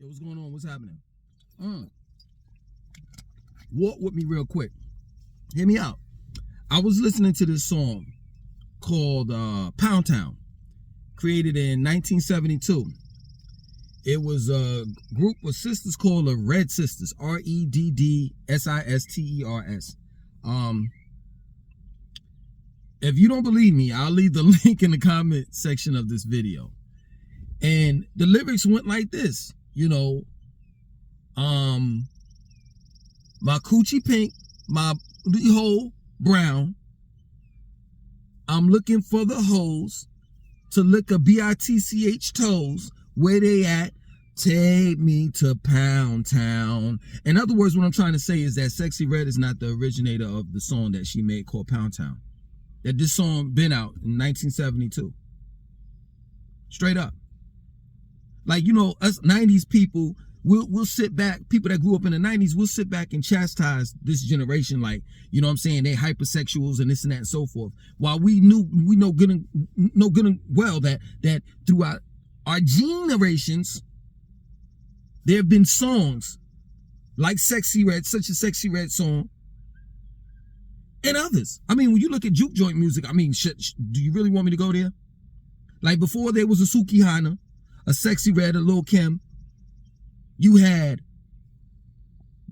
Yo, what's going on? What's happening? Walk with me real quick. Hear me out. I was listening to this song called Pound Town, created in 1972. It was a group of sisters called the Red Sisters, REDDSISTERS. If you don't believe me, I'll leave the link in the comment section of this video. And the lyrics went like this, you know, my coochie pink, my booty hole brown. I'm looking for the hoes to lick a BITCH toes. Where they at? Take me to Pound Town. In other words, what I'm trying to say is that Sexy Red is not the originator of the song that she made called Pound Town. That this song been out in 1972. Straight up. Like, you know, us 90s people, we'll sit back, people that grew up in the 90s, we'll sit back and chastise this generation like, you know what I'm saying, they hypersexuals and this and that and so forth. While we know good and well that throughout our generations, there have been songs like Sexy Red, such a Sexy Red song, and others. I mean, when you look at juke joint music, I mean, do you really want me to go there? Like before there was a Suki Hana, a Sexy Red, a Lil' Kim, you had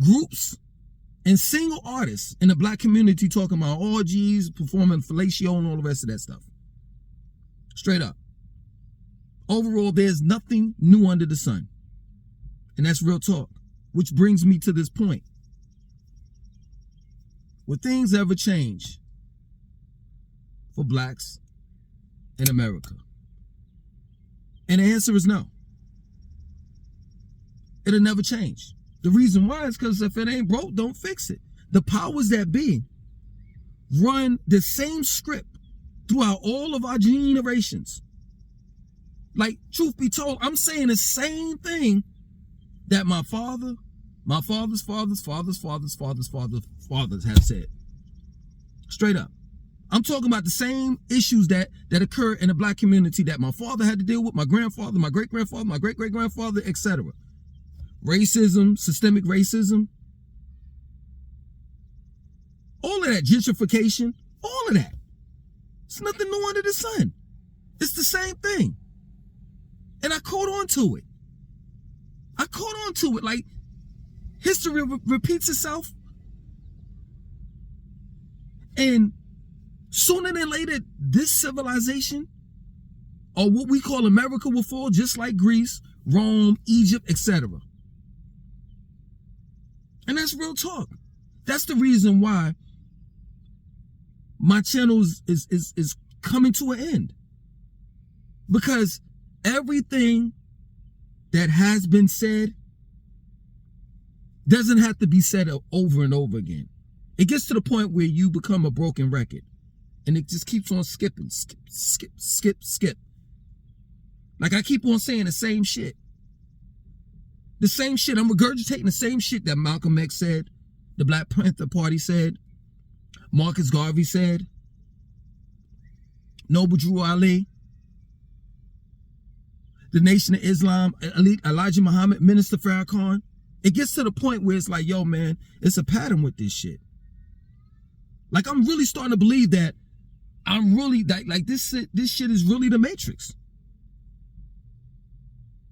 groups and single artists in the black community talking about orgies, performing fellatio and all the rest of that stuff. Straight up. Overall, there's nothing new under the sun. And that's real talk. Which brings me to this point. Will things ever change for blacks in America? And the answer is no. It'll never change. The reason why is because if it ain't broke, don't fix it. The powers that be run the same script throughout all of our generations. Like, truth be told, I'm saying the same thing that my father's fathers have said. Straight up. I'm talking about the same issues that occur in the black community that my father had to deal with, my grandfather, my great-grandfather, my great-great-grandfather, etc. Racism, systemic racism, all of that, gentrification, all of that. It's nothing new under the sun. It's the same thing. And I caught on to it. Like, history repeats itself. And sooner than later, this civilization, or what we call America, will fall just like Greece, Rome, Egypt, etc. And that's real talk. That's the reason why my channel is coming to an end. Because everything that has been said doesn't have to be said over and over again. It gets to the point where you become a broken record. And it just keeps on skipping, skip. Like I keep on saying the same shit. The same shit. I'm regurgitating the same shit that Malcolm X said, the Black Panther Party said, Marcus Garvey said, Noble Drew Ali, the Nation of Islam, Elijah Muhammad, Minister Farrakhan. It gets to the point where it's like, yo, man, it's a pattern with this shit. Like, I'm really starting to believe that I'm really, like this shit is really the Matrix.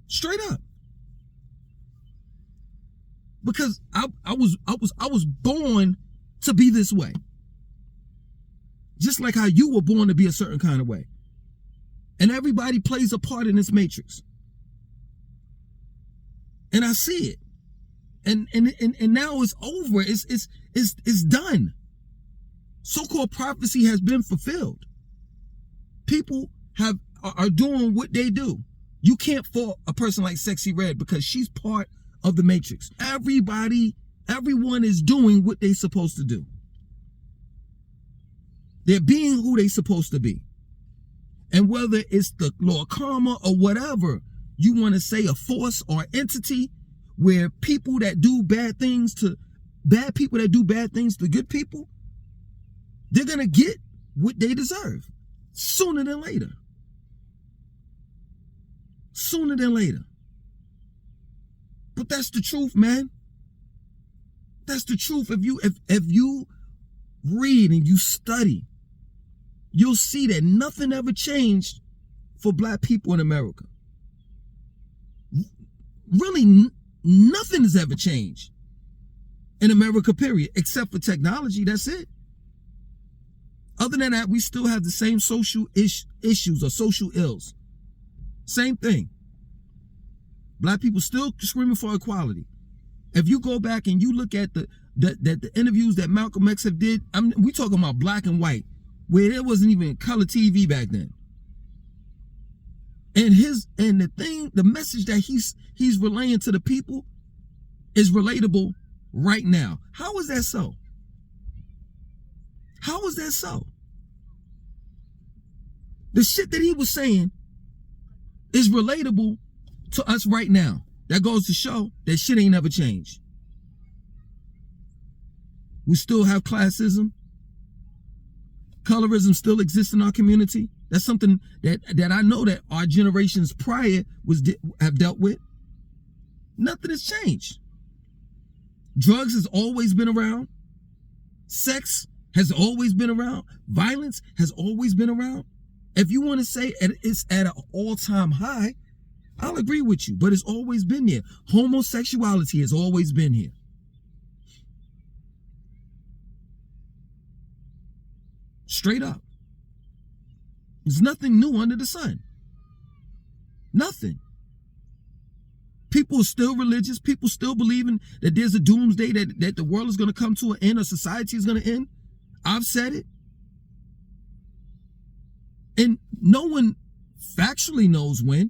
Straight up. Because I was born to be this way. Just like how you were born to be a certain kind of way. And everybody plays a part in this matrix. And I see it. And now it's over. It's done. So-called prophecy has been fulfilled. People are doing what they do. You can't fault a person like Sexy Red because she's part of the matrix. Everyone is doing what they're supposed to do. They're being who they're supposed to be. And whether it's the law of karma or whatever you want to say, a force or entity where people that do bad things to bad people that do bad things to good people, they're going to get what they deserve sooner than later. Sooner than later. But that's the truth, man. That's the truth. If you read and you study, you'll see that nothing ever changed for black people in America. Really, nothing has ever changed in America, period, except for technology. That's it. Other than that, we still have the same social issues or social ills. Same thing. Black people still screaming for equality. If you go back and you look at the interviews that Malcolm X have did, we talking about black and white, where there wasn't even color TV back then. And the message that he's relaying to the people is relatable right now. How is that so? How is that so? The shit that he was saying is relatable to us right now. That goes to show that shit ain't never changed. We still have classism. Colorism still exists in our community. That's something that I know that our generations prior have dealt with. Nothing has changed. Drugs has always been around. Sex has always been around. Violence has always been around. If you want to say it's at an all-time high, I'll agree with you, but it's always been there. Homosexuality has always been here. Straight up. There's nothing new under the sun. Nothing. People are still religious. People still believing that there's a doomsday, that the world is going to come to an end, or society is going to end. I've said it. And no one factually knows when,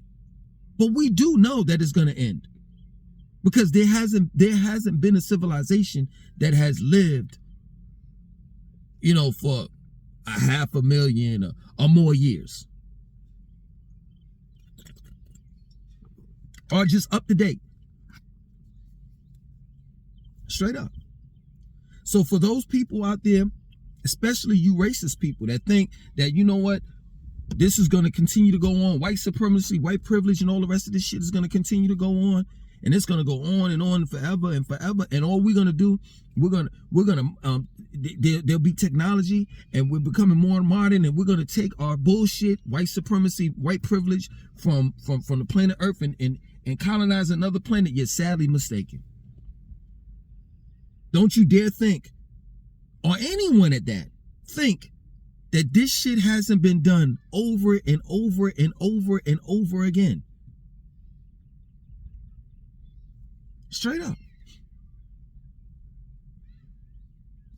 but we do know that it's going to end. Because there hasn't been a civilization that has lived, for 500,000 or more years. Or just up to date. Straight up. So for those people out there, especially you racist people that think that, you know what, this is going to continue to go on. White supremacy, white privilege, and all the rest of this shit is going to continue to go on. And it's going to go on and forever and forever. And all we're going to do, there'll be technology, and we're becoming more modern, and we're going to take our bullshit, white supremacy, white privilege from the planet Earth and colonize another planet. You're sadly mistaken. Don't you dare think, or anyone at that, think that this shit hasn't been done over and over and over and over again. Straight up.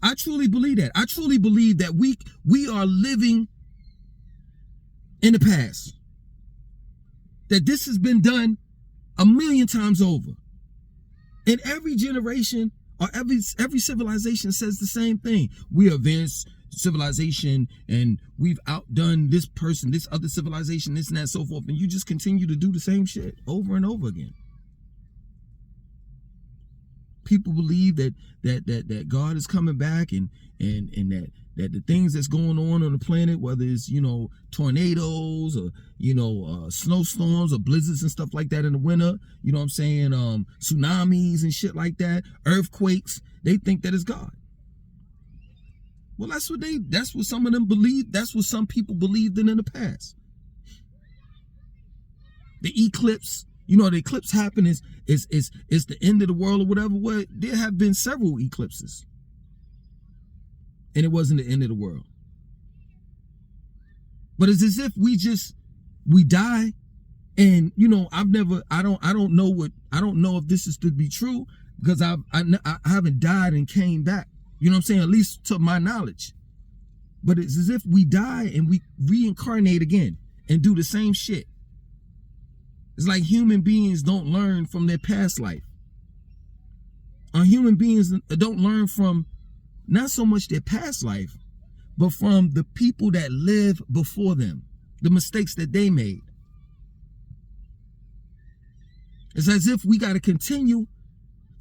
I truly believe that. I truly believe that we are living in the past. That this has been done 1,000,000 times over. And every generation or every civilization says the same thing. We advanced civilization and we've outdone this person, this other civilization, this and that, so forth. And you just continue to do the same shit over and over again. People believe that God is coming back and that the things that's going on the planet, whether it's, tornadoes or, snowstorms or blizzards and stuff like that in the winter, you know what I'm saying? Tsunamis and shit like that, earthquakes, they think that it's God. Well, that's what some of them believe. That's what some people believed in the past. The eclipse, the eclipse happened is the end of the world or whatever. Well, there have been several eclipses. And it wasn't the end of the world. But it's as if we die and, I don't know if this is to be true, because I haven't died and came back. You know what I'm saying? At least to my knowledge. But it's as if we die and we reincarnate again and do the same shit. It's like human beings don't learn from their past life. Our human beings don't learn from not so much their past life, but from the people that lived before them, the mistakes that they made. It's as if we got to continue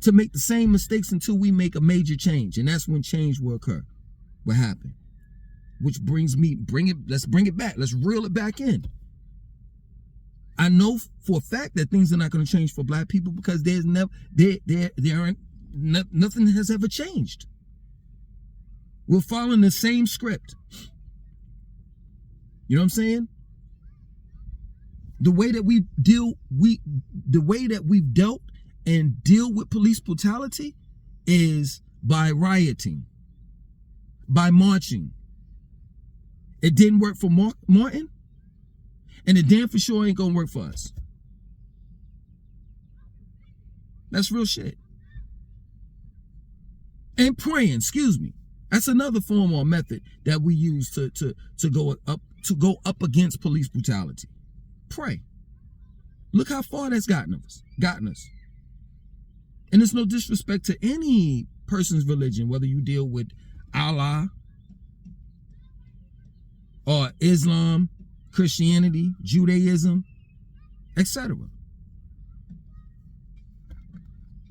to make the same mistakes until we make a major change. And that's when change will occur, will happen. Which brings me, let's bring it back. Let's reel it back in. I know for a fact that things are not going to change for black people because there's never nothing has ever changed. We're following the same script. You know what I'm saying? The way that we've dealt and deal with police brutality is by rioting, by marching. It didn't work for Martin, and it damn for sure ain't gonna work for us. That's real shit. And praying, excuse me. That's another form or method that we use to go up against police brutality. Pray. Look how far that's gotten us. And it's no disrespect to any person's religion, whether you deal with Allah or Islam, Christianity, Judaism, etc.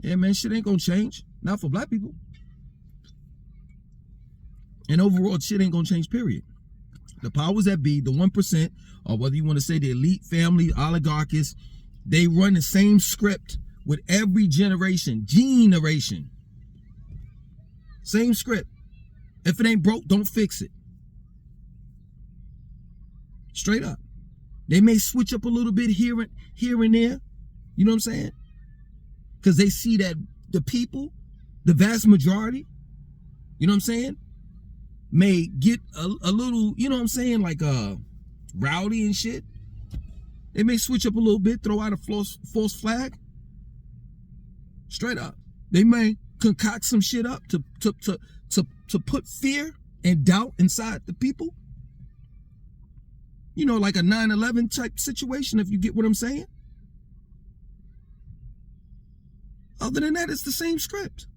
Yeah, man, shit ain't gonna change. Not for black people. And overall, shit ain't gonna change, period. The powers that be, the 1%, or whether you want to say the elite family, oligarchists, they run the same script with every generation. Same script. If it ain't broke, don't fix it. Straight up. They may switch up a little bit here and there. You know what I'm saying? Because they see that the people, the vast majority, you know what I'm saying, may get a little, you know what I'm saying, like rowdy and shit. They may switch up a little bit, throw out a false flag. Straight up. They may concoct some shit up to put fear and doubt inside the people. You know, like a 9/11 type situation, if you get what I'm saying. Other than that, it's the same script.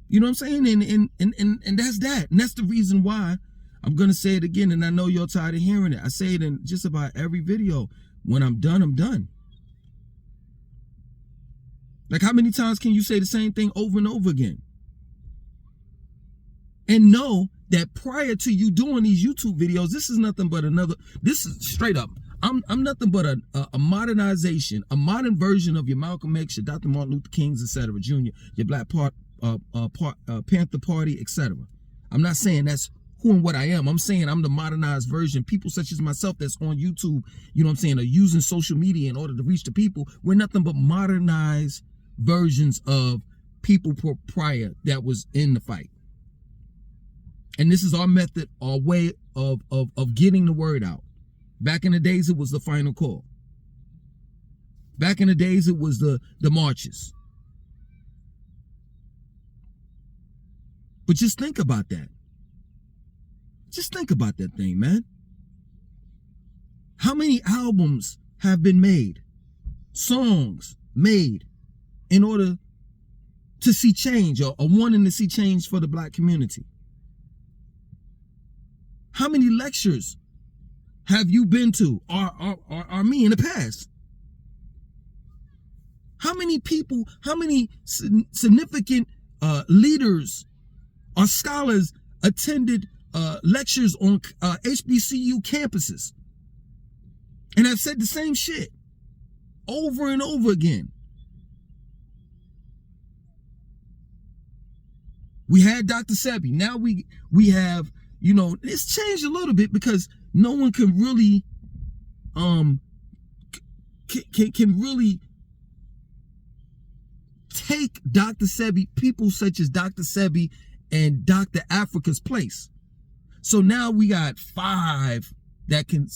You know what I'm saying? And that's that. And that's the reason why I'm going to say it again. And I know you're tired of hearing it. I say it in just about every video. When I'm done, I'm done. Like, how many times can you say the same thing over and over again? And know that prior to you doing these YouTube videos, this is nothing but this is straight up. I'm nothing but a modernization, a modern version of your Malcolm X, your Dr. Martin Luther Kings, etc., Jr., your Black Panther Party, etc. I'm not saying that's who and what I am. I'm saying I'm the modernized version. People such as myself that's on YouTube, you know what I'm saying, are using social media in order to reach the people. We're nothing but modernized versions of people prior that was in the fight. And this is our method, our way of getting the word out. Back in the days, it was the final call. Back in the days, it was the marches. But just think about that. Just think about that thing, man. How many albums have been made, songs made in order to see change or wanting to see change for the black community? How many lectures have you been to or me in the past? How many people, how many significant leaders or scholars attended lectures on HBCU campuses? And I've said the same shit over and over again. We had Dr. Sebi. Now we have, you know, it's changed a little bit because no one can really can really take Dr. Sebi, people such as Dr. Sebi and Dr. Africa's place. So now we got 5 that can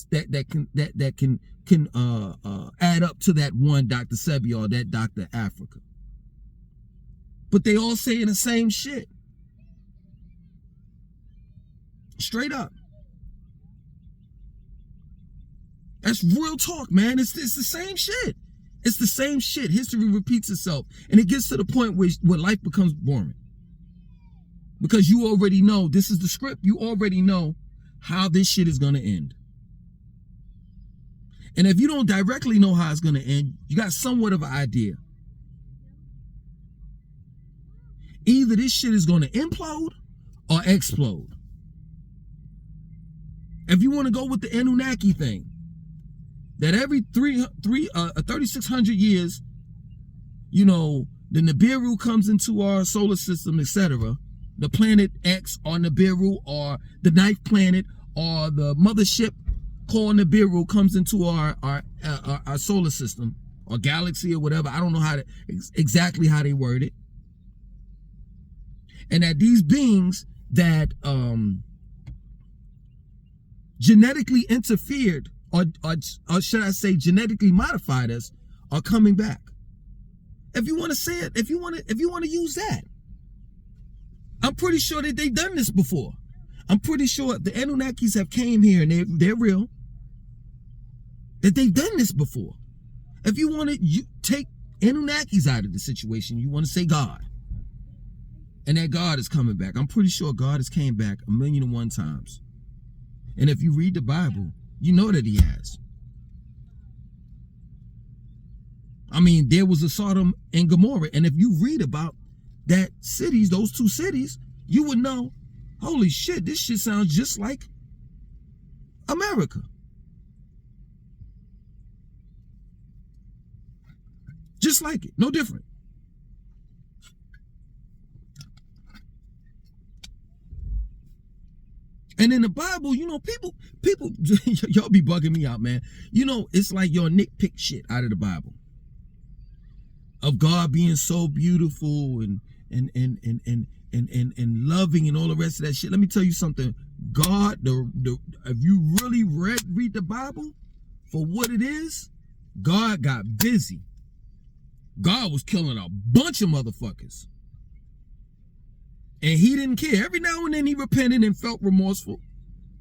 add up to that one Dr. Sebi or that Dr. Africa. But they all saying the same shit. Straight up. That's real talk, man. It's the same shit. It's the same shit. History repeats itself. And it gets to the point where life becomes boring. Because you already know, this is the script. You already know how this shit is going to end. And if you don't directly know how it's going to end, you got somewhat of an idea. Either this shit is going to implode or explode. If you want to go with the Anunnaki thing, that every 3,600 years, you know, the Nibiru comes into our solar system, etc. The planet X or Nibiru or the ninth planet or the mothership called Nibiru comes into our solar system or galaxy or whatever. I don't know exactly how they word it. And that these beings that genetically interfered or should I say genetically modified us are coming back. If you want to say it, if you want to use that, I'm pretty sure that they've done this before. I'm pretty sure the Anunnakis have came here and they're real. That they've done this before. If you want to take Anunnakis out of the situation, you want to say God. And that God is coming back. I'm pretty sure God has came back 1,000,001 times. And if you read the Bible, you know that he has. I mean, there was a Sodom and Gomorrah. And if you read about that cities, those two cities, you would know, holy shit, this shit sounds just like America. Just like it, no different. And in the Bible, you know, people, y'all be bugging me out, man. You know, it's like y'all nitpick shit out of the Bible. Of God being so beautiful and loving and all the rest of that shit. Let me tell you something. God, if you really read the Bible for what it is, God got busy. God was killing a bunch of motherfuckers. And he didn't care. Every now and then he repented and felt remorseful.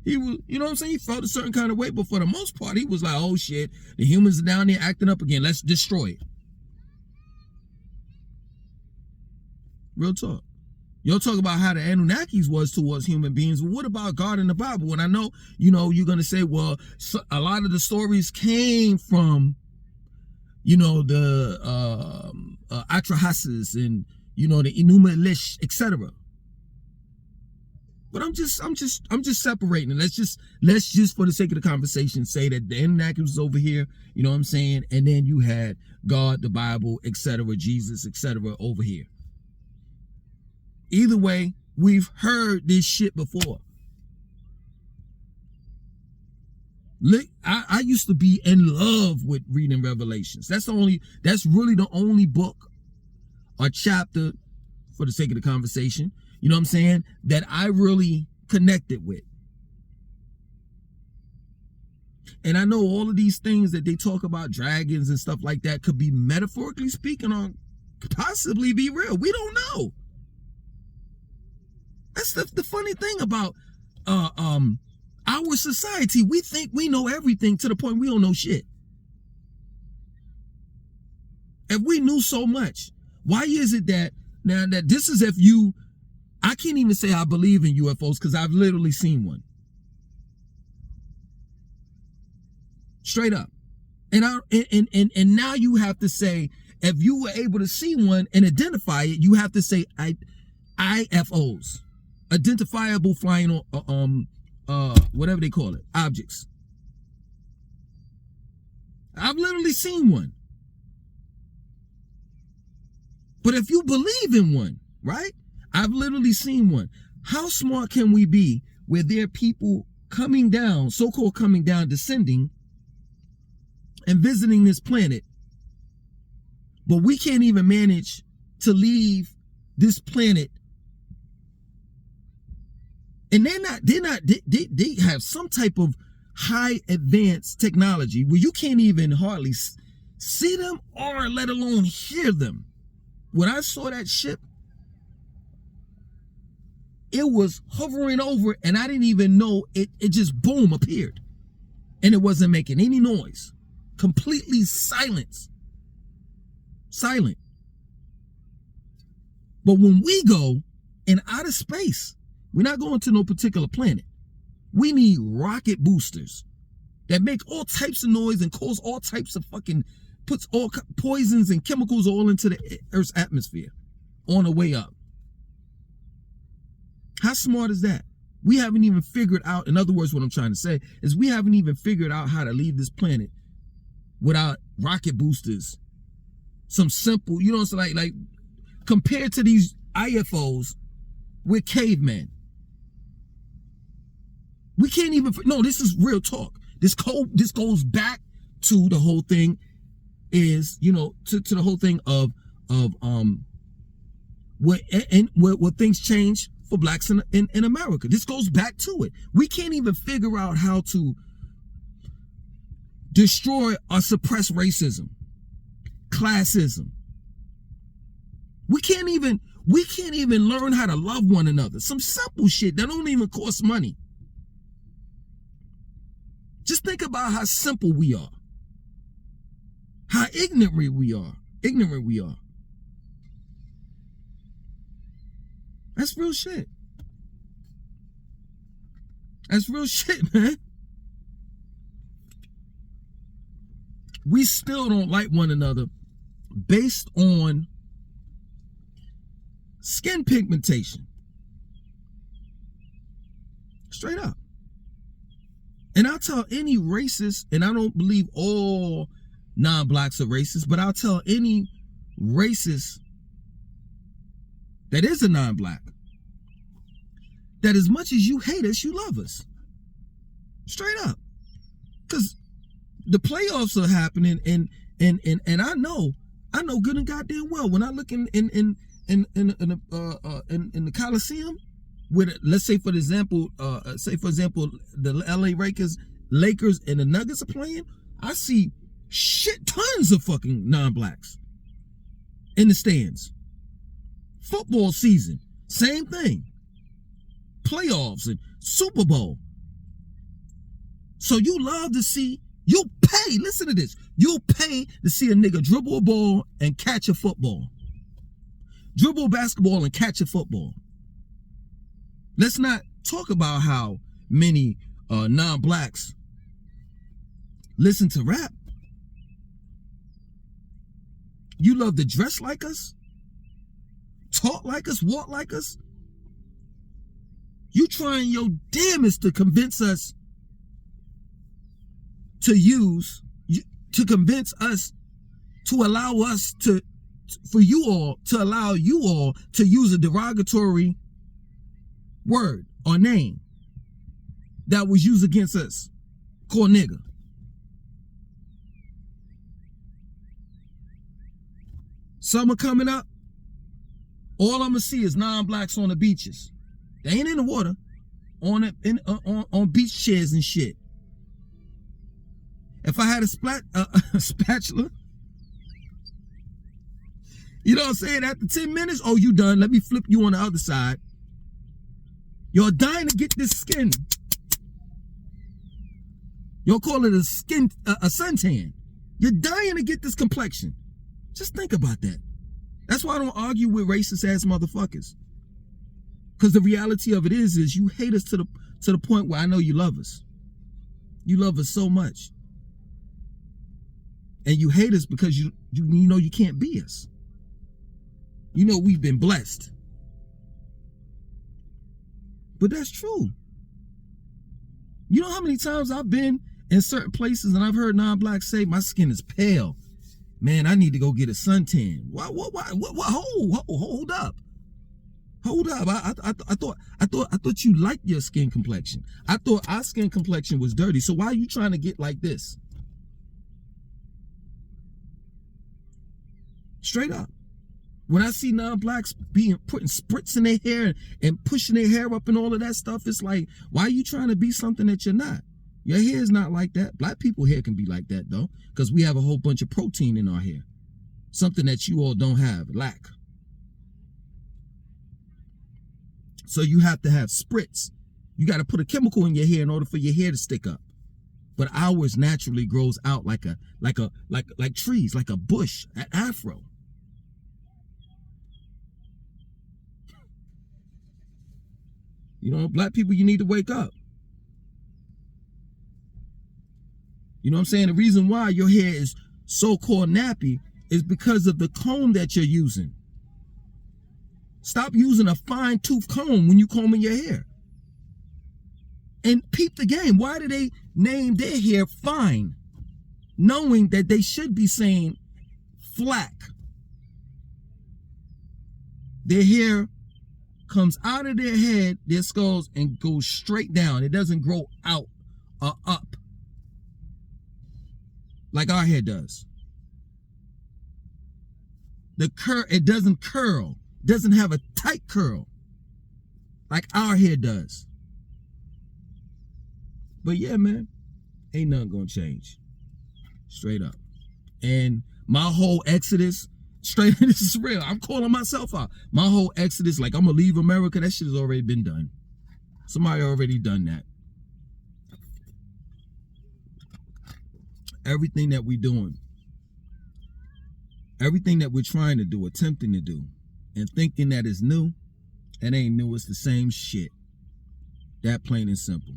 He was, you know what I'm saying? He felt a certain kind of way, but for the most part, he was like, oh shit, the humans are down there acting up again. Let's destroy it. Real talk. You'll talk about how the Anunnakis was towards human beings. But what about God in the Bible? And I know, you know, you're going to say, well, a lot of the stories came from, you know, the Atrahasis and, you know, the Enuma Elish, etc. But I'm just separating it. Let's just for the sake of the conversation say that the Anunnaki was over here, you know what I'm saying? And then you had God, the Bible, etc., Jesus, etc. over here. Either way, we've heard this shit before. Look, I used to be in love with reading Revelations. That's really the only book or chapter, for the sake of the conversation, you know what I'm saying, that I really connected with. And I know all of these things that they talk about, dragons and stuff like that, could be metaphorically speaking or could possibly be real. We don't know. That's the funny thing about our society. We think we know everything to the point we don't know shit. If we knew so much, why is it that now that this is I can't even say I believe in UFOs because I've literally seen one. Straight up. And now you have to say, if you were able to see one and identify it, you have to say IFOs. Identifiable flying whatever they call it, objects. I've literally seen one. But if you believe in one, right? I've literally seen one. How smart can we be where there are people coming down, so-called coming down, descending and visiting this planet, but we can't even manage to leave this planet? And they have some type of high advanced technology where you can't even hardly see them or let alone hear them. When I saw that ship, it was hovering over and I didn't even know it just boom appeared. And it wasn't making any noise. Completely silent. Silent. But when we go in outer space, we're not going to no particular planet. We need rocket boosters that make all types of noise and cause all types of puts all poisons and chemicals all into the Earth's atmosphere on the way up. How smart is that? We haven't even figured out, in other words, what I'm trying to say is we haven't even figured out how to leave this planet without rocket boosters. Some simple, you know what I'm saying? Like compared to these IFOs, we're cavemen. We can't even, no, this is real talk. This goes back to the whole thing is, you know, to the whole thing of where things change for blacks in America. This goes back to it. We can't even figure out how to destroy or suppress racism, classism. We can't even learn how to love one another. Some simple shit that don't even cost money. Just think about how simple we are. How ignorant we are. That's real shit. That's real shit, man. We still don't like one another based on skin pigmentation. Straight up. And I'll tell any racist, and I don't believe all non-blacks are racist, but I'll tell any racist that is a non-black that as much as you hate us, you love us. Straight up. Because the playoffs are happening, and I know good and goddamn well when I look in the Coliseum, with, let's say for example, the LA Lakers and the Nuggets are playing, I see shit tons of fucking non-blacks in the stands. Football season, same thing. Playoffs and Super Bowl. So you love to see, you pay, listen to this, you'll pay to see a nigga dribble a ball and catch a football. Dribble a basketball and catch a football. Let's not talk about how many non-blacks listen to rap. You love to dress like us, talk like us, walk like us. You trying your damnedest to convince us to convince us to allow us to, for you all, to allow you all to use a derogatory word or name that was used against us, called nigga. Summer coming up, all I'm gonna see is non-blacks on the beaches. They ain't in the water, on beach chairs and shit. If I had a spatula, you know what I'm saying? After 10 minutes, oh, you done. Let me flip you on the other side. You're dying to get this skin. You'll call it a suntan. You're dying to get this complexion. Just think about that. That's why I don't argue with racist ass motherfuckers. Because the reality of it is you hate us to the point where I know you love us. You love us so much. And you hate us because you know you can't be us. You know we've been blessed. But that's true. You know how many times I've been in certain places and I've heard non-blacks say, my skin is pale. Man, I need to go get a suntan. What? Hold up. Hold up. I thought you liked your skin complexion. I thought our skin complexion was dirty. So why are you trying to get like this? Straight up. When I see non-blacks putting spritz in their hair and pushing their hair up and all of that stuff, it's like, why are you trying to be something that you're not? Your hair is not like that. Black people's hair can be like that though, because we have a whole bunch of protein in our hair. Something that you all don't have, lack. So you have to have spritz. You got to put a chemical in your hair in order for your hair to stick up. But ours naturally grows out like trees, like a bush, an afro. You know, black people, you need to wake up. You know what I'm saying? The reason why your hair is so-called nappy is because of the comb that you're using. Stop using a fine-tooth comb when you combing your hair. And peep the game. Why do they name their hair fine, knowing that they should be saying flack? Their hair comes out of their head, their skulls, and goes straight down. It doesn't grow out or up like our hair does. It doesn't curl. It doesn't have a tight curl like our hair does. But yeah, man, ain't nothing gonna change. Straight up. And my whole exodus, this is real. I'm calling myself out. My whole exodus, like I'm gonna leave America, that shit has already been done. Somebody already done that. Everything that we're doing, everything that we're trying to do, attempting to do, and thinking that is new, it ain't new. It's the same shit. That plain and simple.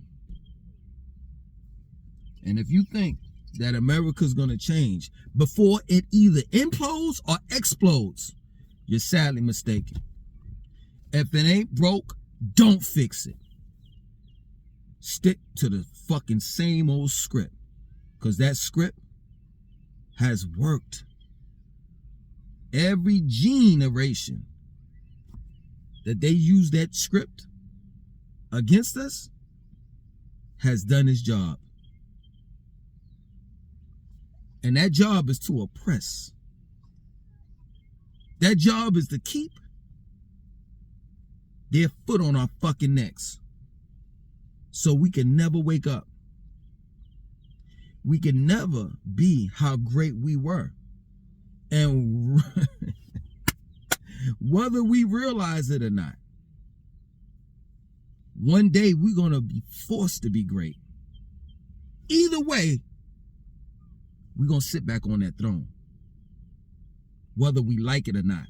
And if you think that America's gonna change before it either implodes or explodes, you're sadly mistaken. If it ain't broke, don't fix it. Stick to the fucking same old script, because that script has worked. Every generation that they use that script against us has done its job. And that job is to oppress. That job is to keep their foot on our fucking necks, so we can never wake up. We can never be how great we were. And whether we realize it or not, one day we're going to be forced to be great. Either way, we're going to sit back on that throne, whether we like it or not.